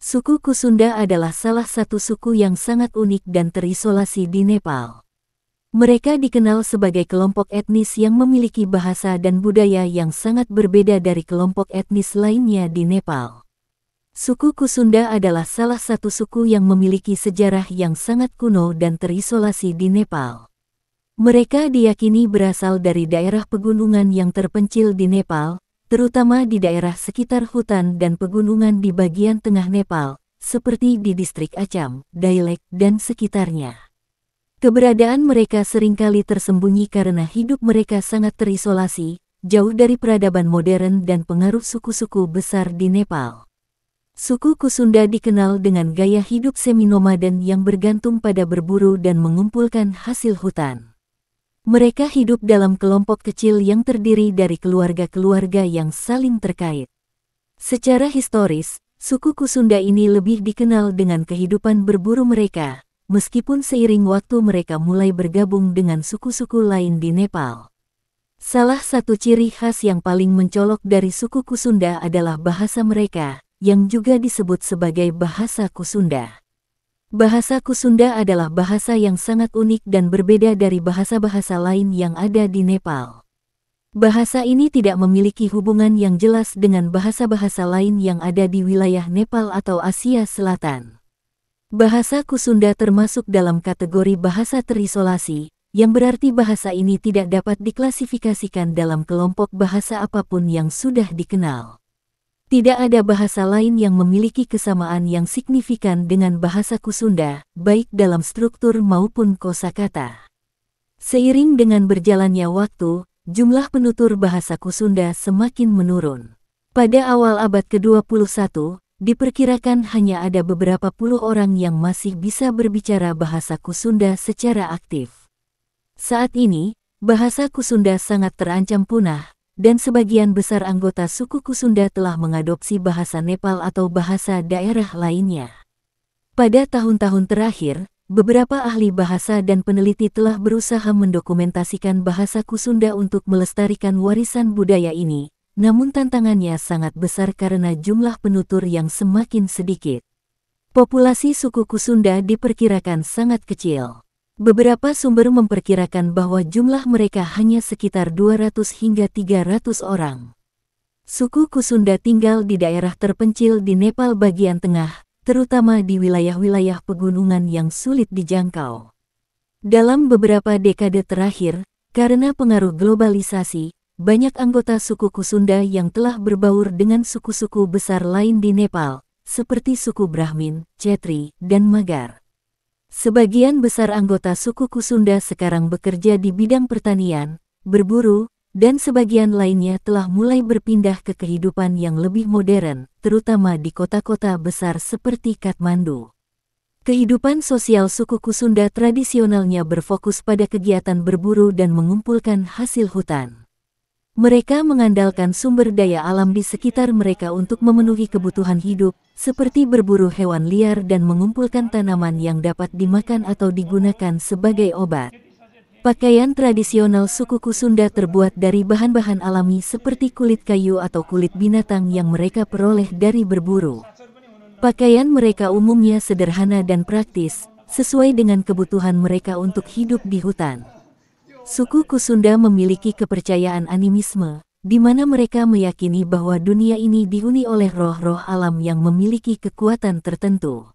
Suku Kusunda adalah salah satu suku yang sangat unik dan terisolasi di Nepal. Mereka dikenal sebagai kelompok etnis yang memiliki bahasa dan budaya yang sangat berbeda dari kelompok etnis lainnya di Nepal. Suku Kusunda adalah salah satu suku yang memiliki sejarah yang sangat kuno dan terisolasi di Nepal. Mereka diyakini berasal dari daerah pegunungan yang terpencil di Nepal, terutama di daerah sekitar hutan dan pegunungan di bagian tengah Nepal, seperti di distrik Acham, Dailek, dan sekitarnya. Keberadaan mereka seringkali tersembunyi karena hidup mereka sangat terisolasi, jauh dari peradaban modern dan pengaruh suku-suku besar di Nepal. Suku Kusunda dikenal dengan gaya hidup semi-nomaden yang bergantung pada berburu dan mengumpulkan hasil hutan. Mereka hidup dalam kelompok kecil yang terdiri dari keluarga-keluarga yang saling terkait. Secara historis, suku Kusunda ini lebih dikenal dengan kehidupan berburu mereka, meskipun seiring waktu mereka mulai bergabung dengan suku-suku lain di Nepal. Salah satu ciri khas yang paling mencolok dari suku Kusunda adalah bahasa mereka, yang juga disebut sebagai bahasa Kusunda. Bahasa Kusunda adalah bahasa yang sangat unik dan berbeda dari bahasa-bahasa lain yang ada di Nepal. Bahasa ini tidak memiliki hubungan yang jelas dengan bahasa-bahasa lain yang ada di wilayah Nepal atau Asia Selatan. Bahasa Kusunda termasuk dalam kategori bahasa terisolasi, yang berarti bahasa ini tidak dapat diklasifikasikan dalam kelompok bahasa apapun yang sudah dikenal. Tidak ada bahasa lain yang memiliki kesamaan yang signifikan dengan bahasa Kusunda, baik dalam struktur maupun kosakata. Seiring dengan berjalannya waktu, jumlah penutur bahasa Kusunda semakin menurun. Pada awal abad ke-21, diperkirakan hanya ada beberapa puluh orang yang masih bisa berbicara bahasa Kusunda secara aktif. Saat ini, bahasa Kusunda sangat terancam punah, dan sebagian besar anggota suku Kusunda telah mengadopsi bahasa Nepal atau bahasa daerah lainnya. Pada tahun-tahun terakhir, beberapa ahli bahasa dan peneliti telah berusaha mendokumentasikan bahasa Kusunda untuk melestarikan warisan budaya ini, namun tantangannya sangat besar karena jumlah penutur yang semakin sedikit. Populasi suku Kusunda diperkirakan sangat kecil. Beberapa sumber memperkirakan bahwa jumlah mereka hanya sekitar 200 hingga 300 orang. Suku Kusunda tinggal di daerah terpencil di Nepal bagian tengah, terutama di wilayah-wilayah pegunungan yang sulit dijangkau. Dalam beberapa dekade terakhir, karena pengaruh globalisasi, banyak anggota suku Kusunda yang telah berbaur dengan suku-suku besar lain di Nepal, seperti suku Brahmin, Chetri, dan Magar. Sebagian besar anggota suku Kusunda sekarang bekerja di bidang pertanian, berburu, dan sebagian lainnya telah mulai berpindah ke kehidupan yang lebih modern, terutama di kota-kota besar seperti Kathmandu. Kehidupan sosial suku Kusunda tradisionalnya berfokus pada kegiatan berburu dan mengumpulkan hasil hutan. Mereka mengandalkan sumber daya alam di sekitar mereka untuk memenuhi kebutuhan hidup, seperti berburu hewan liar dan mengumpulkan tanaman yang dapat dimakan atau digunakan sebagai obat. Pakaian tradisional suku Kusunda terbuat dari bahan-bahan alami seperti kulit kayu atau kulit binatang yang mereka peroleh dari berburu. Pakaian mereka umumnya sederhana dan praktis, sesuai dengan kebutuhan mereka untuk hidup di hutan. Suku Kusunda memiliki kepercayaan animisme, di mana mereka meyakini bahwa dunia ini dihuni oleh roh-roh alam yang memiliki kekuatan tertentu.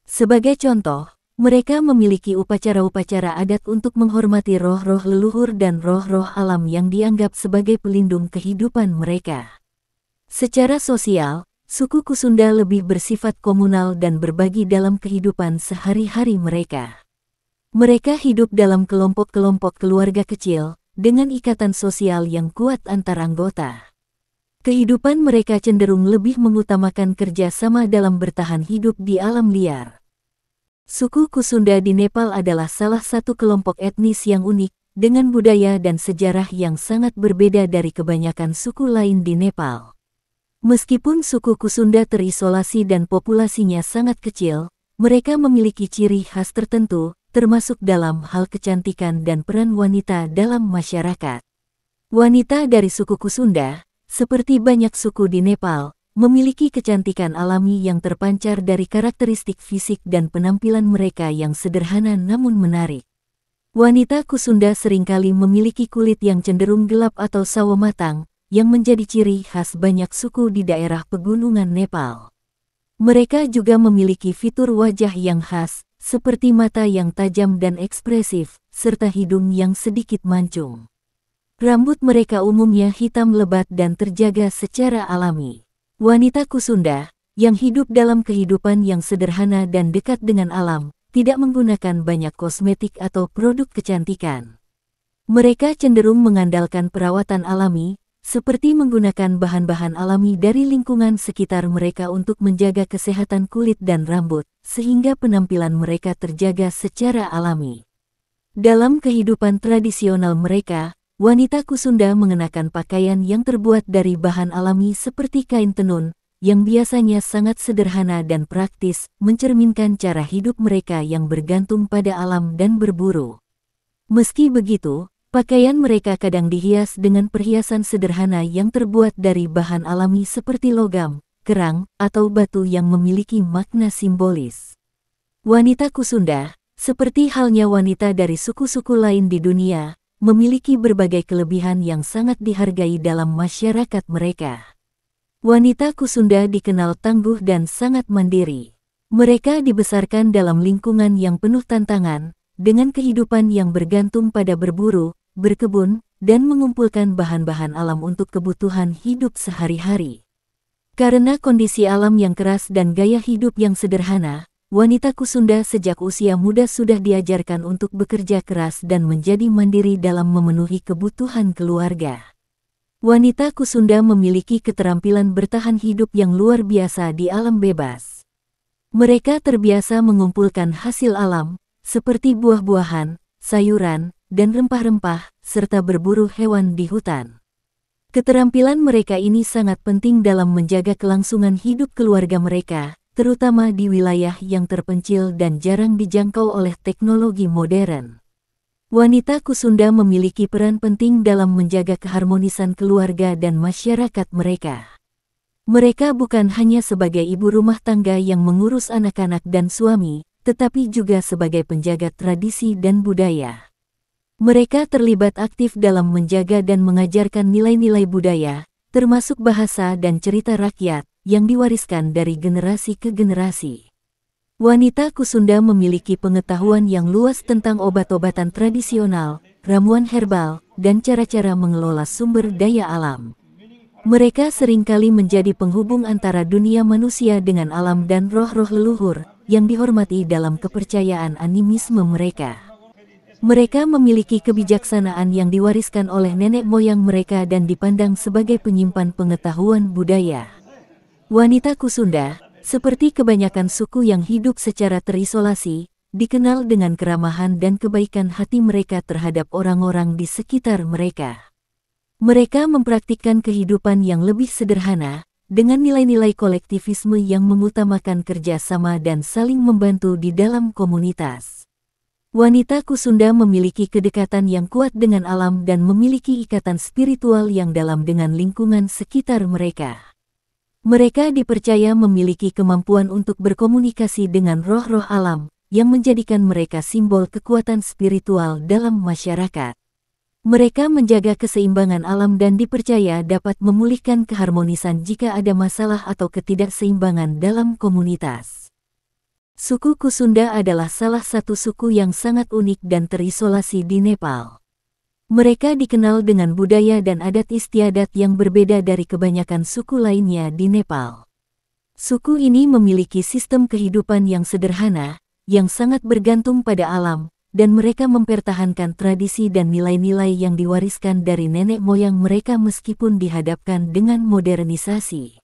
Sebagai contoh, mereka memiliki upacara-upacara adat untuk menghormati roh-roh leluhur dan roh-roh alam yang dianggap sebagai pelindung kehidupan mereka. Secara sosial, suku Kusunda lebih bersifat komunal dan berbagi dalam kehidupan sehari-hari mereka. Mereka hidup dalam kelompok-kelompok keluarga kecil, dengan ikatan sosial yang kuat antar anggota. Kehidupan mereka cenderung lebih mengutamakan kerja sama dalam bertahan hidup di alam liar. Suku Kusunda di Nepal adalah salah satu kelompok etnis yang unik, dengan budaya dan sejarah yang sangat berbeda dari kebanyakan suku lain di Nepal. Meskipun suku Kusunda terisolasi dan populasinya sangat kecil, mereka memiliki ciri khas tertentu, termasuk dalam hal kecantikan dan peran wanita dalam masyarakat. Wanita dari suku Kusunda, seperti banyak suku di Nepal, memiliki kecantikan alami yang terpancar dari karakteristik fisik dan penampilan mereka yang sederhana namun menarik. Wanita Kusunda seringkali memiliki kulit yang cenderung gelap atau sawo matang, yang menjadi ciri khas banyak suku di daerah pegunungan Nepal. Mereka juga memiliki fitur wajah yang khas, seperti mata yang tajam dan ekspresif, serta hidung yang sedikit mancung. Rambut mereka umumnya hitam lebat dan terjaga secara alami. Wanita Kusunda, yang hidup dalam kehidupan yang sederhana dan dekat dengan alam, tidak menggunakan banyak kosmetik atau produk kecantikan. Mereka cenderung mengandalkan perawatan alami, seperti menggunakan bahan-bahan alami dari lingkungan sekitar mereka untuk menjaga kesehatan kulit dan rambut, sehingga penampilan mereka terjaga secara alami. Dalam kehidupan tradisional mereka, wanita Kusunda mengenakan pakaian yang terbuat dari bahan alami seperti kain tenun, yang biasanya sangat sederhana dan praktis, mencerminkan cara hidup mereka yang bergantung pada alam dan berburu. Meski begitu, pakaian mereka kadang dihias dengan perhiasan sederhana yang terbuat dari bahan alami seperti logam, kerang, atau batu yang memiliki makna simbolis. Wanita Kusunda, seperti halnya wanita dari suku-suku lain di dunia, memiliki berbagai kelebihan yang sangat dihargai dalam masyarakat mereka. Wanita Kusunda dikenal tangguh dan sangat mandiri. Mereka dibesarkan dalam lingkungan yang penuh tantangan, dengan kehidupan yang bergantung pada berburu, berkebun, dan mengumpulkan bahan-bahan alam untuk kebutuhan hidup sehari-hari. Karena kondisi alam yang keras dan gaya hidup yang sederhana, wanita Kusunda sejak usia muda sudah diajarkan untuk bekerja keras dan menjadi mandiri dalam memenuhi kebutuhan keluarga. Wanita Kusunda memiliki keterampilan bertahan hidup yang luar biasa di alam bebas. Mereka terbiasa mengumpulkan hasil alam, seperti buah-buahan, sayuran, dan rempah-rempah, serta berburu hewan di hutan. Keterampilan mereka ini sangat penting dalam menjaga kelangsungan hidup keluarga mereka, terutama di wilayah yang terpencil dan jarang dijangkau oleh teknologi modern. Wanita Kusunda memiliki peran penting dalam menjaga keharmonisan keluarga dan masyarakat mereka. Mereka bukan hanya sebagai ibu rumah tangga yang mengurus anak-anak dan suami, tetapi juga sebagai penjaga tradisi dan budaya. Mereka terlibat aktif dalam menjaga dan mengajarkan nilai-nilai budaya, termasuk bahasa dan cerita rakyat, yang diwariskan dari generasi ke generasi. Wanita Kusunda memiliki pengetahuan yang luas tentang obat-obatan tradisional, ramuan herbal, dan cara-cara mengelola sumber daya alam. Mereka seringkali menjadi penghubung antara dunia manusia dengan alam dan roh-roh leluhur, yang dihormati dalam kepercayaan animisme mereka. Mereka memiliki kebijaksanaan yang diwariskan oleh nenek moyang mereka dan dipandang sebagai penyimpan pengetahuan budaya. Wanita Kusunda, seperti kebanyakan suku yang hidup secara terisolasi, dikenal dengan keramahan dan kebaikan hati mereka terhadap orang-orang di sekitar mereka. Mereka mempraktikkan kehidupan yang lebih sederhana, dengan nilai-nilai kolektivisme yang mengutamakan kerjasama dan saling membantu di dalam komunitas. Wanita Kusunda memiliki kedekatan yang kuat dengan alam dan memiliki ikatan spiritual yang dalam dengan lingkungan sekitar mereka. Mereka dipercaya memiliki kemampuan untuk berkomunikasi dengan roh-roh alam, yang menjadikan mereka simbol kekuatan spiritual dalam masyarakat. Mereka menjaga keseimbangan alam dan dipercaya dapat memulihkan keharmonisan jika ada masalah atau ketidakseimbangan dalam komunitas. Suku Kusunda adalah salah satu suku yang sangat unik dan terisolasi di Nepal. Mereka dikenal dengan budaya dan adat istiadat yang berbeda dari kebanyakan suku lainnya di Nepal. Suku ini memiliki sistem kehidupan yang sederhana, yang sangat bergantung pada alam, dan mereka mempertahankan tradisi dan nilai-nilai yang diwariskan dari nenek moyang mereka meskipun dihadapkan dengan modernisasi.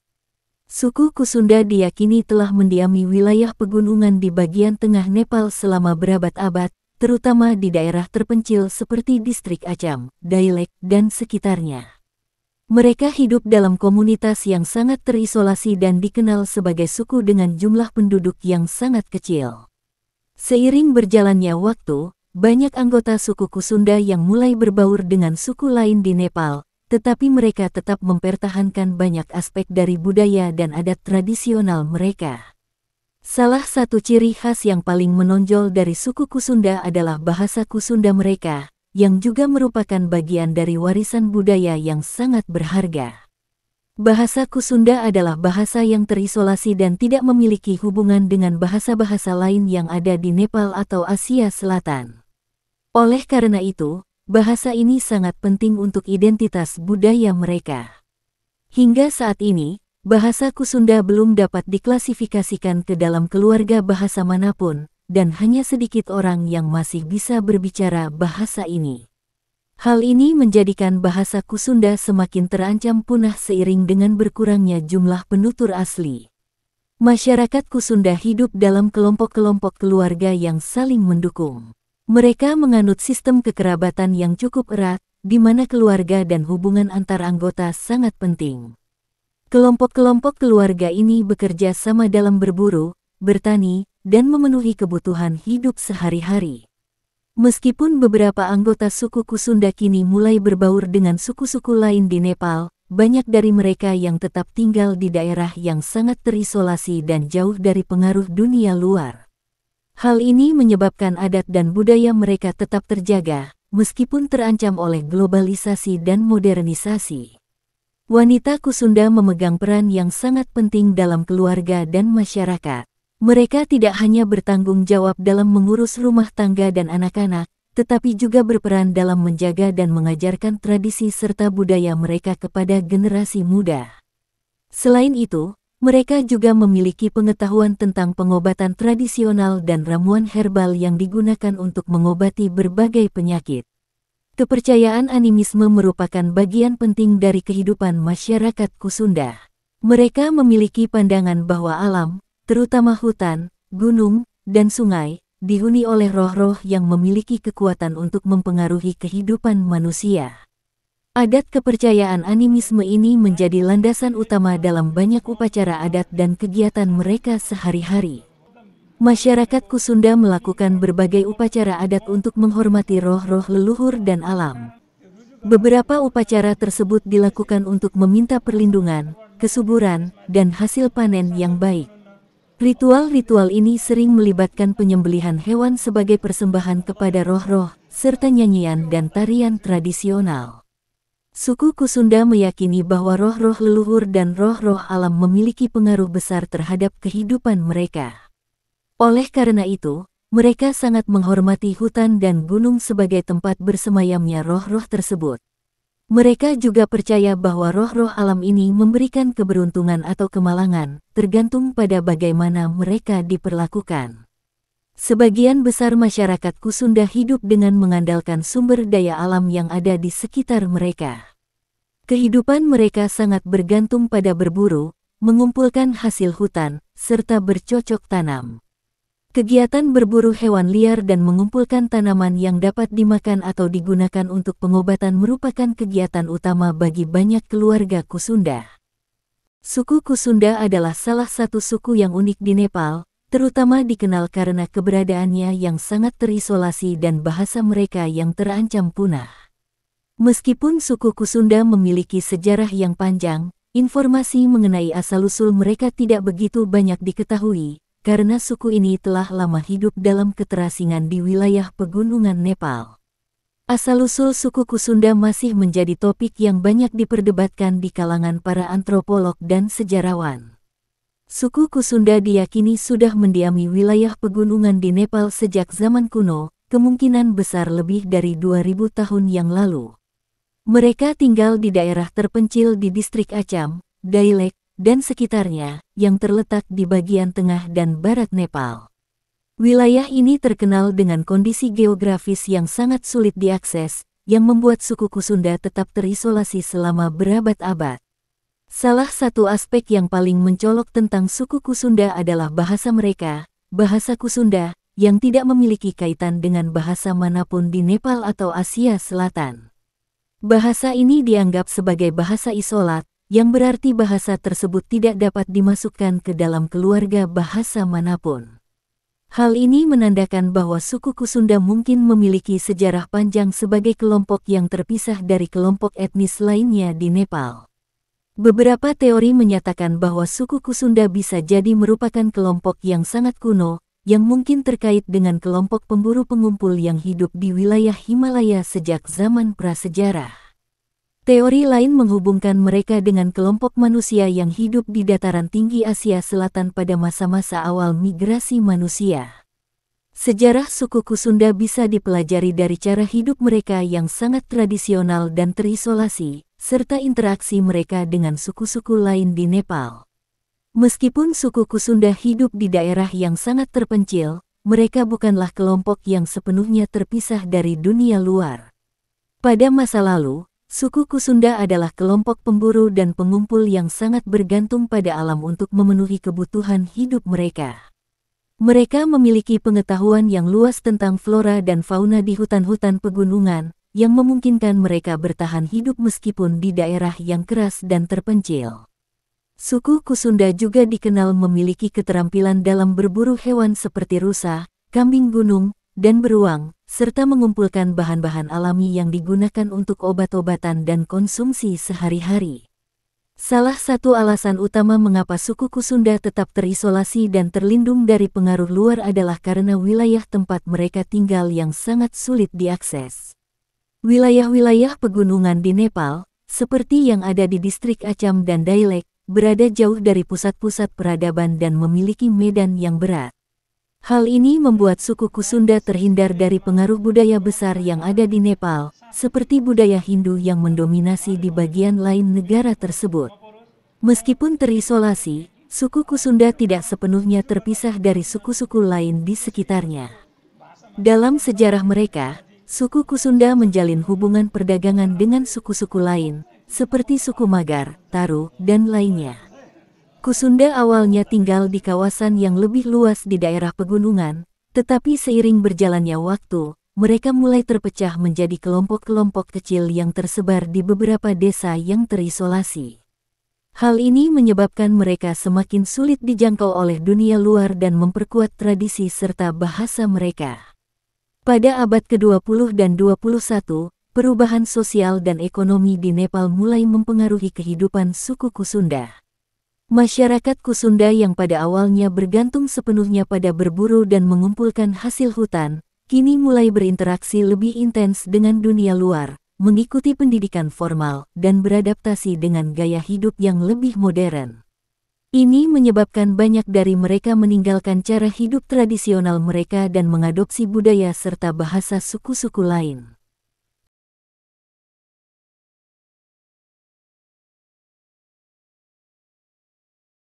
Suku Kusunda diyakini telah mendiami wilayah pegunungan di bagian tengah Nepal selama berabad-abad, terutama di daerah terpencil seperti distrik Acham, Dailek, dan sekitarnya. Mereka hidup dalam komunitas yang sangat terisolasi dan dikenal sebagai suku dengan jumlah penduduk yang sangat kecil. Seiring berjalannya waktu, banyak anggota suku Kusunda yang mulai berbaur dengan suku lain di Nepal, tetapi mereka tetap mempertahankan banyak aspek dari budaya dan adat tradisional mereka. Salah satu ciri khas yang paling menonjol dari suku Kusunda adalah bahasa Kusunda mereka, yang juga merupakan bagian dari warisan budaya yang sangat berharga. Bahasa Kusunda adalah bahasa yang terisolasi dan tidak memiliki hubungan dengan bahasa-bahasa lain yang ada di Nepal atau Asia Selatan. Oleh karena itu, bahasa ini sangat penting untuk identitas budaya mereka. Hingga saat ini, bahasa Kusunda belum dapat diklasifikasikan ke dalam keluarga bahasa manapun, dan hanya sedikit orang yang masih bisa berbicara bahasa ini. Hal ini menjadikan bahasa Kusunda semakin terancam punah seiring dengan berkurangnya jumlah penutur asli. Masyarakat Kusunda hidup dalam kelompok-kelompok keluarga yang saling mendukung. Mereka menganut sistem kekerabatan yang cukup erat, di mana keluarga dan hubungan antar anggota sangat penting. Kelompok-kelompok keluarga ini bekerja sama dalam berburu, bertani, dan memenuhi kebutuhan hidup sehari-hari. Meskipun beberapa anggota suku Kusunda kini mulai berbaur dengan suku-suku lain di Nepal, banyak dari mereka yang tetap tinggal di daerah yang sangat terisolasi dan jauh dari pengaruh dunia luar. Hal ini menyebabkan adat dan budaya mereka tetap terjaga, meskipun terancam oleh globalisasi dan modernisasi. Wanita Kusunda memegang peran yang sangat penting dalam keluarga dan masyarakat. Mereka tidak hanya bertanggung jawab dalam mengurus rumah tangga dan anak-anak, tetapi juga berperan dalam menjaga dan mengajarkan tradisi serta budaya mereka kepada generasi muda. Selain itu, mereka juga memiliki pengetahuan tentang pengobatan tradisional dan ramuan herbal yang digunakan untuk mengobati berbagai penyakit. Kepercayaan animisme merupakan bagian penting dari kehidupan masyarakat Kusunda. Mereka memiliki pandangan bahwa alam, terutama hutan, gunung, dan sungai, dihuni oleh roh-roh yang memiliki kekuatan untuk mempengaruhi kehidupan manusia. Adat kepercayaan animisme ini menjadi landasan utama dalam banyak upacara adat dan kegiatan mereka sehari-hari. Masyarakat Kusunda melakukan berbagai upacara adat untuk menghormati roh-roh leluhur dan alam. Beberapa upacara tersebut dilakukan untuk meminta perlindungan, kesuburan, dan hasil panen yang baik. Ritual-ritual ini sering melibatkan penyembelihan hewan sebagai persembahan kepada roh-roh, serta nyanyian dan tarian tradisional. Suku Kusunda meyakini bahwa roh-roh leluhur dan roh-roh alam memiliki pengaruh besar terhadap kehidupan mereka. Oleh karena itu, mereka sangat menghormati hutan dan gunung sebagai tempat bersemayamnya roh-roh tersebut. Mereka juga percaya bahwa roh-roh alam ini memberikan keberuntungan atau kemalangan, tergantung pada bagaimana mereka diperlakukan. Sebagian besar masyarakat Kusunda hidup dengan mengandalkan sumber daya alam yang ada di sekitar mereka. Kehidupan mereka sangat bergantung pada berburu, mengumpulkan hasil hutan, serta bercocok tanam. Kegiatan berburu hewan liar dan mengumpulkan tanaman yang dapat dimakan atau digunakan untuk pengobatan merupakan kegiatan utama bagi banyak keluarga Kusunda. Suku Kusunda adalah salah satu suku yang unik di Nepal, terutama dikenal karena keberadaannya yang sangat terisolasi dan bahasa mereka yang terancam punah. Meskipun suku Kusunda memiliki sejarah yang panjang, informasi mengenai asal-usul mereka tidak begitu banyak diketahui, karena suku ini telah lama hidup dalam keterasingan di wilayah pegunungan Nepal. Asal-usul suku Kusunda masih menjadi topik yang banyak diperdebatkan di kalangan para antropolog dan sejarawan. Suku Kusunda diyakini sudah mendiami wilayah pegunungan di Nepal sejak zaman kuno, kemungkinan besar lebih dari 2000 tahun yang lalu. Mereka tinggal di daerah terpencil di distrik Acham, Dailek, dan sekitarnya, yang terletak di bagian tengah dan barat Nepal. Wilayah ini terkenal dengan kondisi geografis yang sangat sulit diakses, yang membuat suku Kusunda tetap terisolasi selama berabad-abad. Salah satu aspek yang paling mencolok tentang suku Kusunda adalah bahasa mereka, bahasa Kusunda, yang tidak memiliki kaitan dengan bahasa manapun di Nepal atau Asia Selatan. Bahasa ini dianggap sebagai bahasa isolat, yang berarti bahasa tersebut tidak dapat dimasukkan ke dalam keluarga bahasa manapun. Hal ini menandakan bahwa suku Kusunda mungkin memiliki sejarah panjang sebagai kelompok yang terpisah dari kelompok etnis lainnya di Nepal. Beberapa teori menyatakan bahwa suku Kusunda bisa jadi merupakan kelompok yang sangat kuno, yang mungkin terkait dengan kelompok pemburu pengumpul yang hidup di wilayah Himalaya sejak zaman prasejarah. Teori lain menghubungkan mereka dengan kelompok manusia yang hidup di dataran tinggi Asia Selatan pada masa-masa awal migrasi manusia. Sejarah suku Kusunda bisa dipelajari dari cara hidup mereka yang sangat tradisional dan terisolasi, serta interaksi mereka dengan suku-suku lain di Nepal. Meskipun suku Kusunda hidup di daerah yang sangat terpencil, mereka bukanlah kelompok yang sepenuhnya terpisah dari dunia luar. Pada masa lalu, suku Kusunda adalah kelompok pemburu dan pengumpul yang sangat bergantung pada alam untuk memenuhi kebutuhan hidup mereka. Mereka memiliki pengetahuan yang luas tentang flora dan fauna di hutan-hutan pegunungan, yang memungkinkan mereka bertahan hidup meskipun di daerah yang keras dan terpencil. Suku Kusunda juga dikenal memiliki keterampilan dalam berburu hewan seperti rusa, kambing gunung, dan beruang, serta mengumpulkan bahan-bahan alami yang digunakan untuk obat-obatan dan konsumsi sehari-hari. Salah satu alasan utama mengapa suku Kusunda tetap terisolasi dan terlindung dari pengaruh luar adalah karena wilayah tempat mereka tinggal yang sangat sulit diakses. Wilayah-wilayah pegunungan di Nepal, seperti yang ada di distrik Acham dan Dailek, berada jauh dari pusat-pusat peradaban dan memiliki medan yang berat. Hal ini membuat suku Kusunda terhindar dari pengaruh budaya besar yang ada di Nepal, seperti budaya Hindu yang mendominasi di bagian lain negara tersebut. Meskipun terisolasi, suku Kusunda tidak sepenuhnya terpisah dari suku-suku lain di sekitarnya. Dalam sejarah mereka, suku Kusunda menjalin hubungan perdagangan dengan suku-suku lain, seperti suku Magar, Taru, dan lainnya. Kusunda awalnya tinggal di kawasan yang lebih luas di daerah pegunungan, tetapi seiring berjalannya waktu, mereka mulai terpecah menjadi kelompok-kelompok kecil yang tersebar di beberapa desa yang terisolasi. Hal ini menyebabkan mereka semakin sulit dijangkau oleh dunia luar dan memperkuat tradisi serta bahasa mereka. Pada abad ke-20 dan 21, perubahan sosial dan ekonomi di Nepal mulai mempengaruhi kehidupan suku Kusunda. Masyarakat Kusunda yang pada awalnya bergantung sepenuhnya pada berburu dan mengumpulkan hasil hutan, kini mulai berinteraksi lebih intens dengan dunia luar, mengikuti pendidikan formal, dan beradaptasi dengan gaya hidup yang lebih modern. Ini menyebabkan banyak dari mereka meninggalkan cara hidup tradisional mereka dan mengadopsi budaya serta bahasa suku-suku lain.